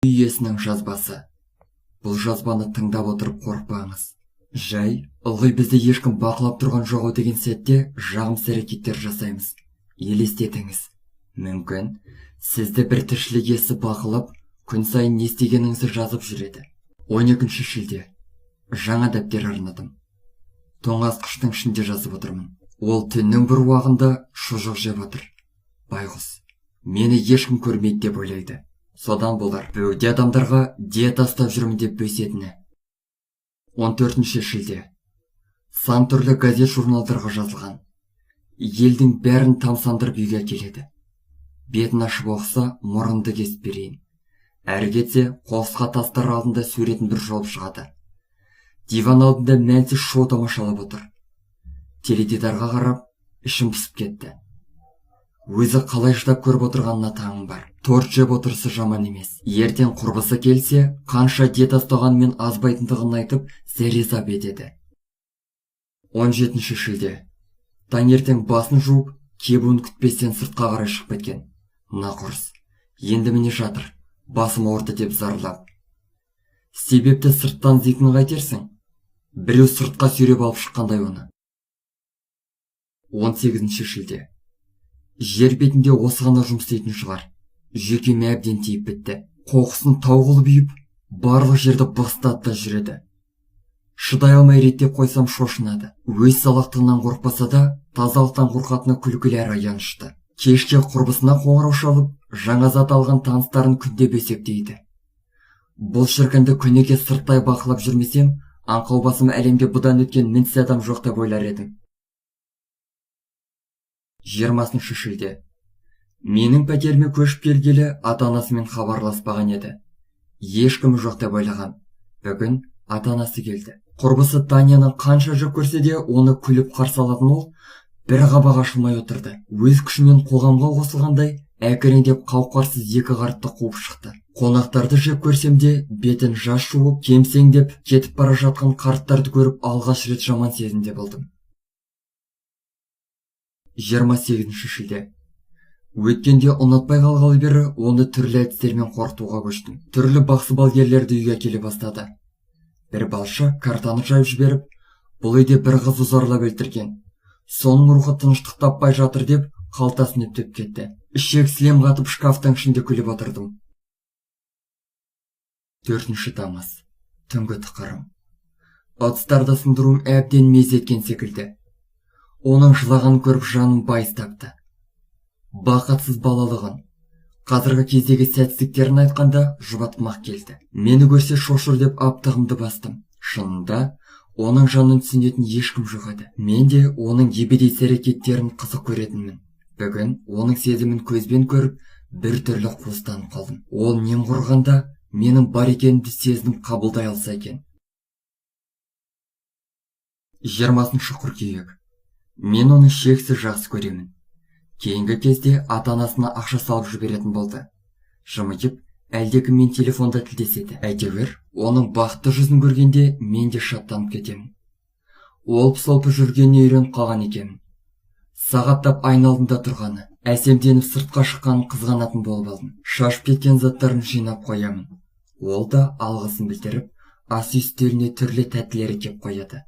Иесінің жазбасы. Бұл жазбаны тыңдап отырып қорықпаңыз. Жай, ылғи бізді ешкім бақылап тұрған жоқ деген сәтте жағымсыз әрекеттер жасаймыз. Елестетіңіз. Мүмкін, сізді бір тіршілік иесі бақылап, күн сайын не істегеніңізді жазып жүреді. 12 шілде. Жаңа дәптер арнадым. Тоңазытқыштың ішінде жазып отырмын. Ол түннің бір уағында шұжық жеп отыр. Байғұс, мені ешкім көрмейді деп ойлайды. Содан болар бөгде адамдарға диета ұстап жүрмін деп бөсетіні. 14 шілде. Сан түрлі газет журналдарға жазылған. Елдің бәрін тамсандырып үйге келеді. Бетін ашып оқыса, мұрынды кесіп берейін. Әрі кетсе, қоқысқа тастар алдында суретін бір жолып шығады. Диван алдында мәнсіз шоу тамашалап отыр. Теледидарға қарап, ішім пысып кетті. Өзі қалай шыдап көріп отырғанына таңым бар. Торт жеп отырысы жаман емес. Ертең құрбысы келсе, қанша диета ұстағанымен азбайтындығын айтып, зәрезап етеді. 17 шілде. Таңертең басын жуып, кебуін күтпестен сыртқа қарай шығып кеткен. Нақұрыс. Енді міне жатыр, басым ауырды деп зарлап. Себепті сырттан зитін қайтерсің? Біреу сыртқа сүйреп алып шыққандай оны. 18 шілде. Жер бетінде осы ғана жұмыс істейтін шығар. Жүйкеме әбден тиіп бітті. Қоқысын тау қылып үйіп, барлық жерді быстатта жүреді. Шыдай алмай реттеп қойсам шошынады. Өз салақтығынан қорықпаса да, тазалықтан қорқатыны күлкілі әрі аянышты. Кешке құрбысына қоңырау шалып, жаңа зат алған таныстарын күнде бесектейді. Бұл шіркінді күнеге сырттай бақылап жүрмесем, аңқау басым әлемде бұдан өткен мінсіз адам жоқ деп ойлар едім. 20 шілде. Менің пәтеріме көшіп келгелі ата-анасымен хабарласпаған еді. Ешкім жоқ деп ойлаған. Бүгін ата-анасы келді. Құрбысы Таняның қанша жүк көрсе де оны күліп қарсы алатын ол бір қабақ ашылмай отырды. Өз күшімен қоғамға қосылғандай әкіреңдеп қауқарсыз екі қартты қуып шықты. Қонақтарды жек көрсем де бетін жас жуып, кемсеңдеп кетіп бара жатқан қарттарды көріп алғаш рет жаман сезімде болдым. 28 шілде. Өткенде ұнатпай қалғалы бері оны түрлі әдістермен қорқытуға көштім. Түрлі бақсы-балгерлерді үйге келе бастады. Бір балшы картаны жайып жіберіп, бұл үйде бір қыз ұзарлап өлтірген. Соның рухы тыныштық таппай жатыр деп қалтасын үптеп кетті. Ішек сілем қатып шкафтың ішінде күліп отырдым. 4 тамыз. Түнгі тықырым. Ыдыстарды сындыруым әбден мез еткен секілді. Оның жылағанын көріп жаным байыз тапты. Бақытсыз балалығын, қазіргі кездегі сәтсіздіктерін айтқанда жұбатқымақ келді. Мені көрсе шошыр деп аптығымды бастым. Шынында, оның жанын түсінетін ешкім жоқ еді. Мен де оның ебедейсіз әрекеттерін қызық көретінмін. Бүгін оның сезімін көзбен көріп, бір түрлі қуыстанып қалдым. Ол немқұрғанда менің бар екенімді сезініп қабылдай алса екен. 20 қыркүйек. Мен оны шексіз жақсы көремін. Кейінгі кезде ата-анасына ақша салып жіберетін болды. Жымиып, әлдекіммен телефонда тілдеседі. Әйтеуір, оның бақытты жүзін көргенде мен де шаттанып кетемін. Олпы-солпы жүргеніне үйреніп қалған екенмін. Сағаттап айналдында тұрғаны, әсемденіп сыртқа шыққанын қызғанатын болып алдым. Шашып кеткен заттарын жинап қоямын. Ол да алғысын білдіріп, ас үй үстеліне түрлі тәттілер кеп қояды.